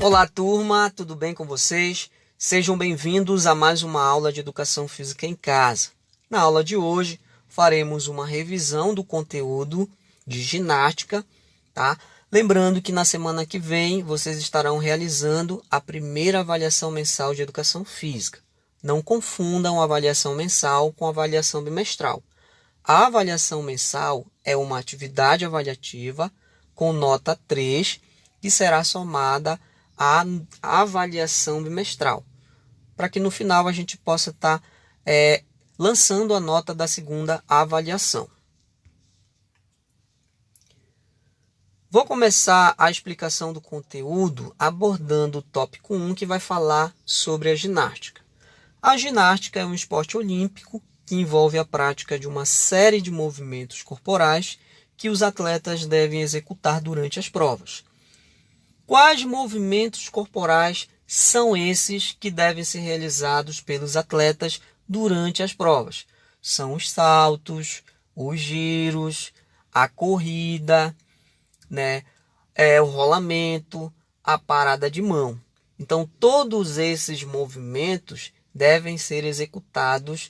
Olá, turma, tudo bem com vocês? Sejam bem-vindos a mais uma aula de Educação Física em Casa. Na aula de hoje, faremos uma revisão do conteúdo de ginástica, tá? Lembrando que na semana que vem, vocês estarão realizando a primeira avaliação mensal de Educação Física. Não confundam a avaliação mensal com a avaliação bimestral. A avaliação mensal é uma atividade avaliativa com nota 3, que será somada à avaliação bimestral, para que no final a gente possa estar lançando a nota da segunda avaliação. Vou começar a explicação do conteúdo abordando o tópico 1, que vai falar sobre a ginástica. A ginástica é um esporte olímpico que envolve a prática de uma série de movimentos corporais que os atletas devem executar durante as provas. Quais movimentos corporais são esses que devem ser realizados pelos atletas durante as provas? São os saltos, os giros, a corrida, o rolamento, a parada de mão. Então, todos esses movimentos devem ser executados,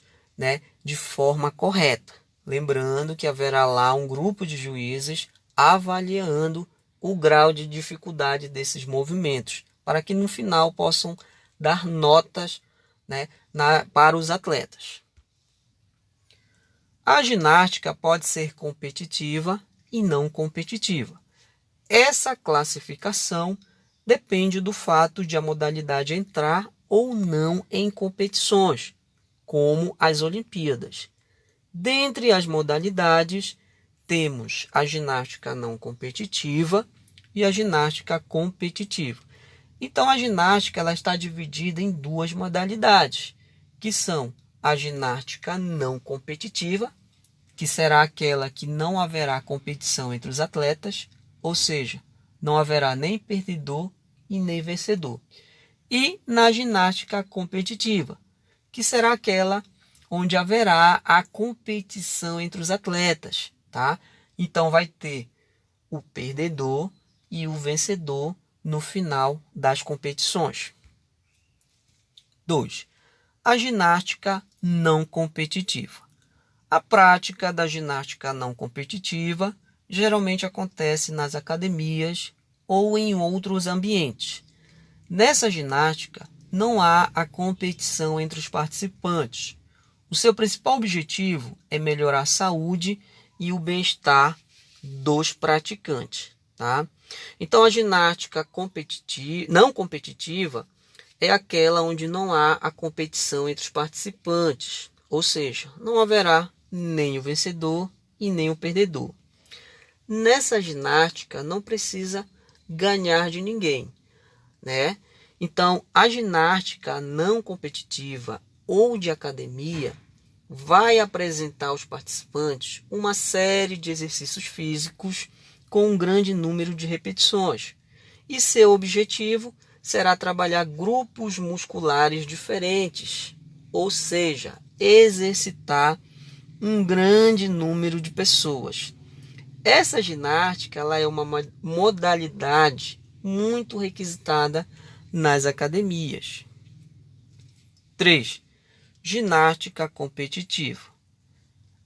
de forma correta. Lembrando que haverá lá um grupo de juízes avaliando o grau de dificuldade desses movimentos, para que no final possam dar notas, para os atletas. A ginástica pode ser competitiva e não competitiva. Essa classificação depende do fato de a modalidade entrar ou não em competições, como as Olimpíadas. Dentre as modalidades, temos a ginástica não competitiva e a ginástica competitiva. Então, a ginástica ela está dividida em duas modalidades, que são a ginástica não competitiva, que será aquela que não haverá competição entre os atletas, ou seja, não haverá nem perdedor e nem vencedor. E na ginástica competitiva, que será aquela onde haverá a competição entre os atletas, tá? Então vai ter o perdedor e o vencedor no final das competições. 2. A ginástica não competitiva. A prática da ginástica não competitiva geralmente acontece nas academias ou em outros ambientes. Nessa ginástica, não há a competição entre os participantes. O seu principal objetivo é melhorar a saúde e o bem-estar dos praticantes, tá? Então, a ginástica não competitiva é aquela onde não há a competição entre os participantes, ou seja, não haverá nem o vencedor e nem o perdedor. Nessa ginástica, não precisa ganhar de ninguém, Então, a ginástica não competitiva ou de academia vai apresentar aos participantes uma série de exercícios físicos com um grande número de repetições. E seu objetivo será trabalhar grupos musculares diferentes, ou seja, exercitar um grande número de pessoas. Essa ginástica ela é uma modalidade muito requisitada nas academias. 3. Ginástica competitiva.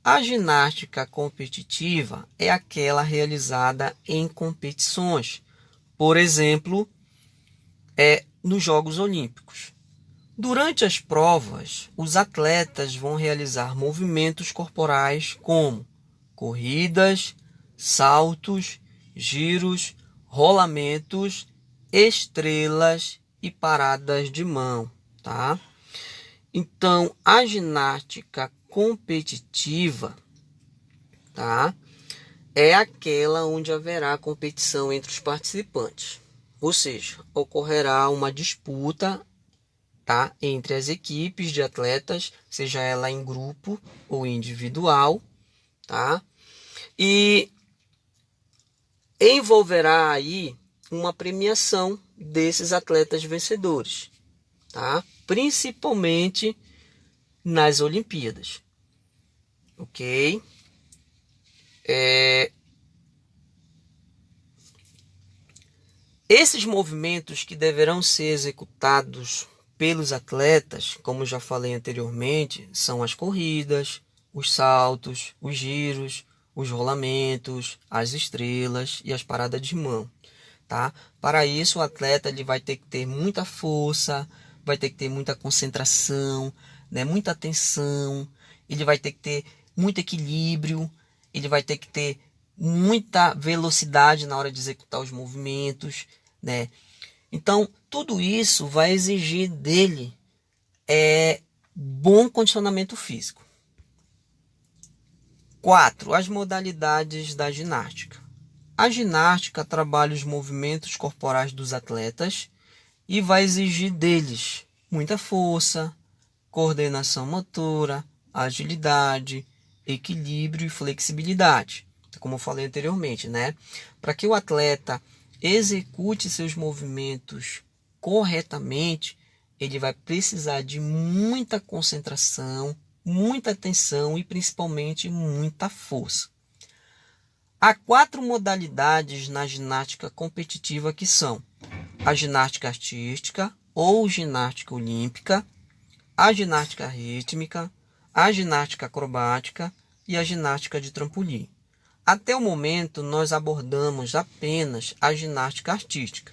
A ginástica competitiva é aquela realizada em competições, por exemplo, nos Jogos Olímpicos. Durante as provas, os atletas vão realizar movimentos corporais como corridas, saltos, giros, rolamentos, estrelas e paradas de mão, tá? Então, a ginástica competitiva, tá? É aquela onde haverá competição entre os participantes. Ou seja, ocorrerá uma disputa, tá? Entre as equipes de atletas, seja ela em grupo ou individual, tá? E envolverá aí uma premiação desses atletas vencedores, tá? Principalmente nas Olimpíadas, ok? Esses movimentos que deverão ser executados pelos atletas, como já falei anteriormente, são as corridas, os saltos, os giros, os rolamentos, as estrelas e as paradas de mão, tá? Para isso, o atleta ele vai ter que ter muita força, vai ter que ter muita concentração, né? Muita atenção, ele vai ter que ter muito equilíbrio, ele vai ter que ter muita velocidade na hora de executar os movimentos, né? Então, tudo isso vai exigir dele bom condicionamento físico. 4. As modalidades da ginástica. A ginástica trabalha os movimentos corporais dos atletas e vai exigir deles muita força, coordenação motora, agilidade, equilíbrio e flexibilidade. Como eu falei anteriormente, né? Para que o atleta execute seus movimentos corretamente, ele vai precisar de muita concentração, muita atenção e principalmente muita força. Há 4 modalidades na ginástica competitiva que são a ginástica artística ou ginástica olímpica, a ginástica rítmica, a ginástica acrobática e a ginástica de trampolim. Até o momento, nós abordamos apenas a ginástica artística.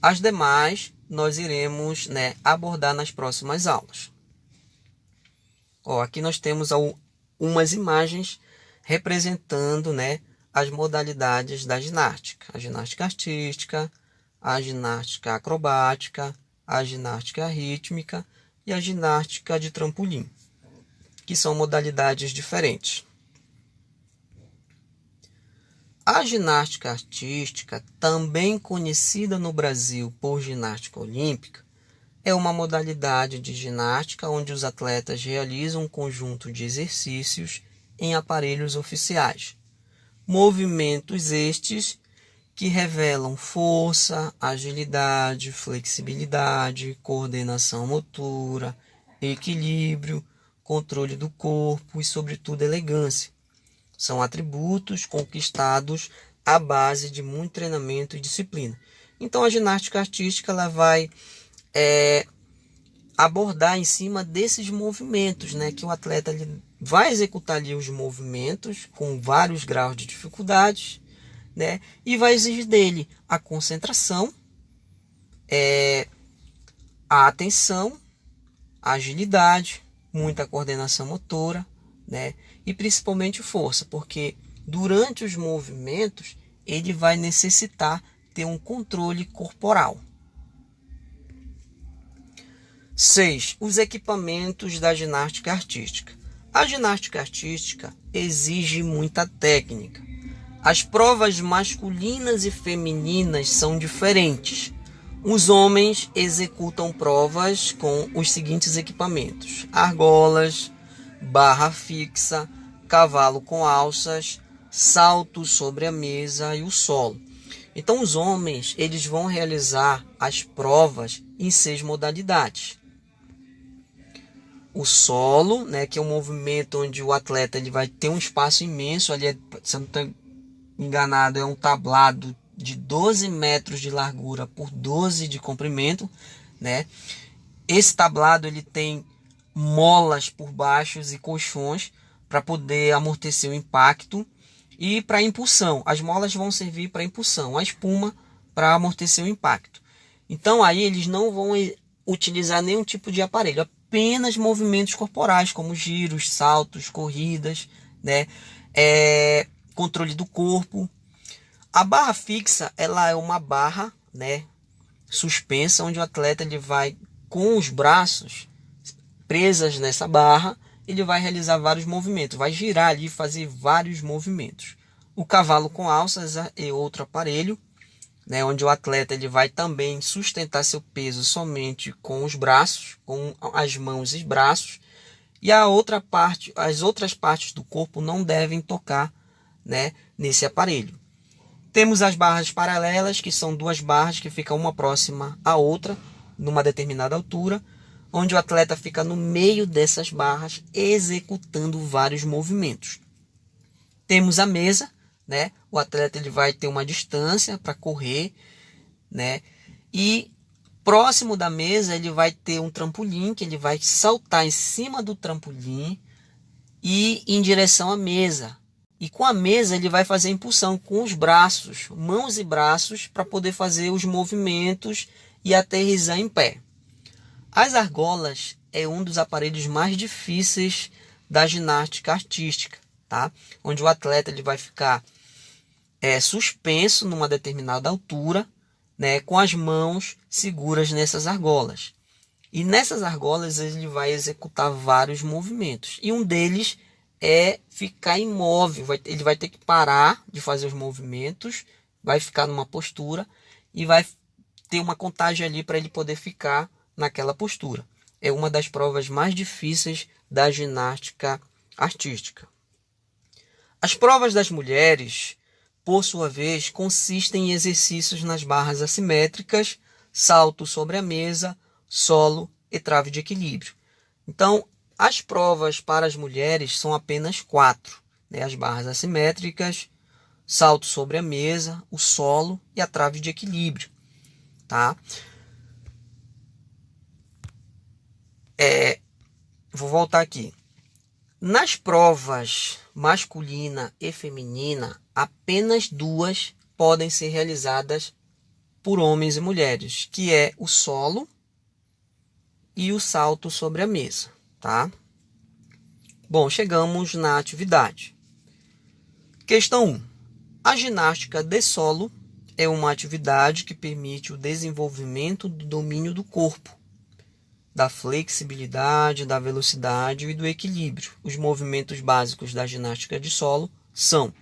As demais, nós iremos abordar nas próximas aulas. Aqui nós temos umas imagens representando as modalidades da ginástica. A ginástica artística, a ginástica acrobática, a ginástica rítmica e a ginástica de trampolim, que são modalidades diferentes. A ginástica artística, também conhecida no Brasil por ginástica olímpica, é uma modalidade de ginástica onde os atletas realizam um conjunto de exercícios em aparelhos oficiais. Movimentos estes que revelam força, agilidade, flexibilidade, coordenação motora, equilíbrio, controle do corpo e, sobretudo, elegância. São atributos conquistados à base de muito treinamento e disciplina. Então, a ginástica artística ela vai abordar em cima desses movimentos, que o atleta ele vai executar ali os movimentos com vários graus de dificuldades, e vai exigir dele a concentração, a atenção, a agilidade, muita coordenação motora, e principalmente força, porque durante os movimentos ele vai necessitar ter um controle corporal. 6. Os equipamentos da ginástica artística. A ginástica artística exige muita técnica. As provas masculinas e femininas são diferentes. Os homens executam provas com os seguintes equipamentos: argolas, barra fixa, cavalo com alças, salto sobre a mesa e o solo. Então os homens eles vão realizar as provas em 6 modalidades. O solo, que é um movimento onde o atleta ele vai ter um espaço imenso, ali, se eu não estou enganado, é um tablado de 12 metros de largura por 12 de comprimento, Esse tablado ele tem molas por baixo e colchões para poder amortecer o impacto e para impulsão. As molas vão servir para impulsão, a espuma para amortecer o impacto. Então aí eles não vão utilizar nenhum tipo de aparelho, apenas movimentos corporais como giros, saltos, corridas, controle do corpo. A barra fixa ela é uma barra suspensa onde o atleta ele vai com os braços presas nessa barra, ele vai realizar vários movimentos, vai girar ali e fazer vários movimentos. O cavalo com alças é outro aparelho, onde o atleta ele vai também sustentar seu peso somente com os braços, com as mãos e braços, e as outras partes do corpo não devem tocar nesse aparelho. Temos as barras paralelas, que são 2 barras que ficam uma próxima à outra, numa determinada altura, onde o atleta fica no meio dessas barras, executando vários movimentos. Temos a mesa, o atleta ele vai ter uma distância para correr, né? E próximo da mesa ele vai ter um trampolim que ele vai saltar em cima do trampolim e em direção à mesa. E com a mesa ele vai fazer impulsão com os braços, mãos e braços, para poder fazer os movimentos e aterrissar em pé. As argolas é um dos aparelhos mais difíceis da ginástica artística, tá? Onde o atleta ele vai ficar suspenso numa determinada altura, né, com as mãos seguras nessas argolas. E nessas argolas ele vai executar vários movimentos. E um deles é ficar imóvel. Ele vai ter que parar de fazer os movimentos, vai ficar numa postura e vai ter uma contagem ali para ele poder ficar naquela postura. É uma das provas mais difíceis da ginástica artística. As provas das mulheres, por sua vez, consistem em exercícios nas barras assimétricas, salto sobre a mesa, solo e trave de equilíbrio. Então, as provas para as mulheres são apenas 4, né? As barras assimétricas, salto sobre a mesa, o solo e a trave de equilíbrio, tá? Vou voltar aqui. Nas provas masculina e feminina, apenas 2 podem ser realizadas por homens e mulheres, que é o solo e o salto sobre a mesa, tá? Bom, chegamos na atividade. Questão 1. A ginástica de solo é uma atividade que permite o desenvolvimento do domínio do corpo, da flexibilidade, da velocidade e do equilíbrio. Os movimentos básicos da ginástica de solo são: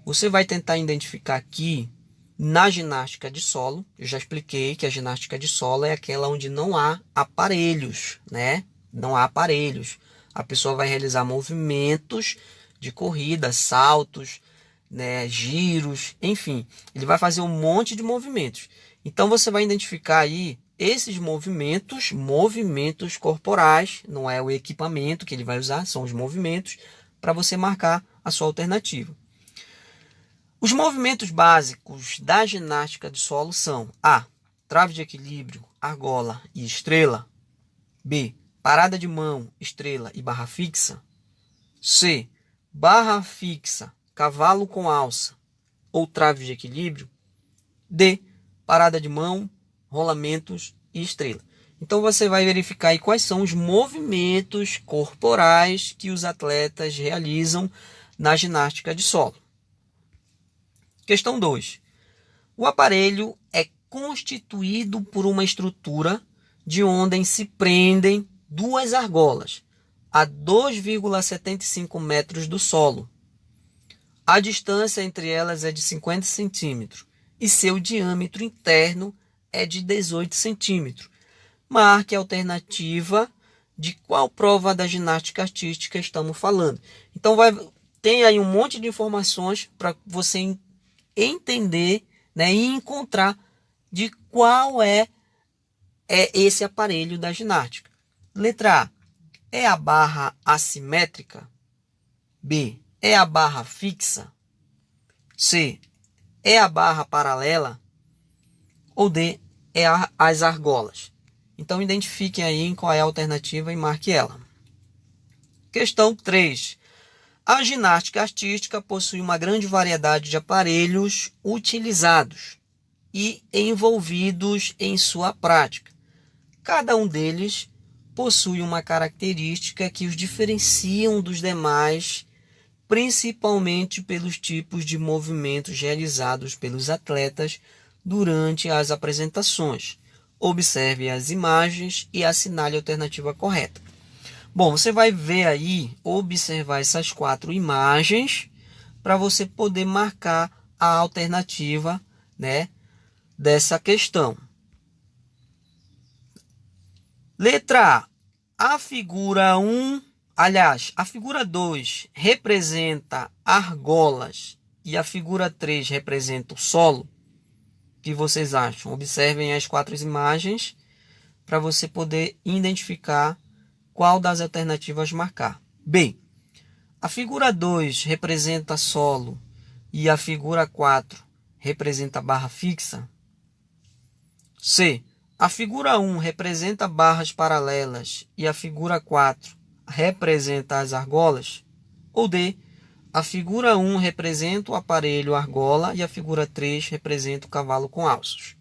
você vai tentar identificar aqui na ginástica de solo. Eu já expliquei que a ginástica de solo é aquela onde não há aparelhos, né? Não há aparelhos. A pessoa vai realizar movimentos de corrida, saltos, né, giros, enfim. Ele vai fazer um monte de movimentos. Então você vai identificar aí esses movimentos corporais, não é o equipamento que ele vai usar, são os movimentos, para você marcar a sua alternativa. Os movimentos básicos da ginástica de solo são: A. Trave de equilíbrio, argola e estrela. B. Parada de mão, estrela e barra fixa. C. Barra fixa, cavalo com alça ou trave de equilíbrio. D. Parada de mão, rolamentos e estrela. Então você vai verificar aí quais são os movimentos corporais que os atletas realizam na ginástica de solo. Questão 2. O aparelho é constituído por uma estrutura de onde se prendem 2 argolas a 2,75 metros do solo. A distância entre elas é de 50 centímetros e seu diâmetro interno é de 18 centímetros. Marque a alternativa de qual prova da ginástica artística estamos falando. Então tem aí um monte de informações para você entender, né, e encontrar de qual é esse aparelho da ginástica. Letra A. É a barra assimétrica? B. É a barra fixa? C. É a barra paralela? Ou D. É as argolas? Então identifique aí em qual é a alternativa e marque ela. Questão 3. A ginástica artística possui uma grande variedade de aparelhos utilizados e envolvidos em sua prática. Cada um deles possui uma característica que os diferenciam dos demais, principalmente pelos tipos de movimentos realizados pelos atletas durante as apresentações. Observe as imagens e assinale a alternativa correta. Bom, você vai ver aí, observar essas 4 imagens para você poder marcar a alternativa, né, dessa questão. Letra A. A figura 1, aliás, a figura 2 representa argolas e a figura 3 representa o solo. O que vocês acham? Observem as 4 imagens para você poder identificar qual das alternativas marcar. B. A figura 2 representa solo e a figura 4 representa barra fixa. C. A figura 1 representa barras paralelas e a figura 4 representa as argolas? Ou D. A figura 1 representa o aparelho argola e a figura 3 representa o cavalo com alços?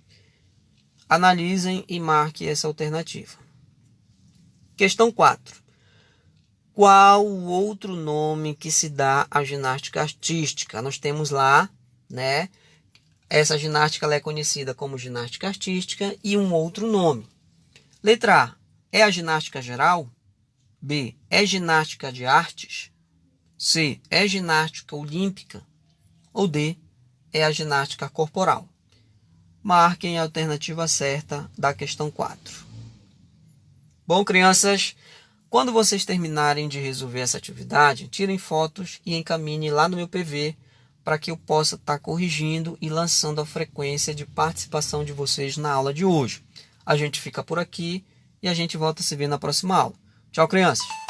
Analisem e marquem essa alternativa. Questão 4. Qual o outro nome que se dá à ginástica artística? Nós temos lá, né? Essa ginástica ela é conhecida como ginástica artística e um outro nome. Letra A. É a ginástica geral? B. É ginástica de artes? C. É ginástica olímpica? Ou D. É a ginástica corporal? Marquem a alternativa certa da questão 4. Bom, crianças, quando vocês terminarem de resolver essa atividade, tirem fotos e encaminhem lá no meu PV para que eu possa estar corrigindo e lançando a frequência de participação de vocês na aula de hoje. A gente fica por aqui e a gente volta a se ver na próxima aula. Tchau, crianças!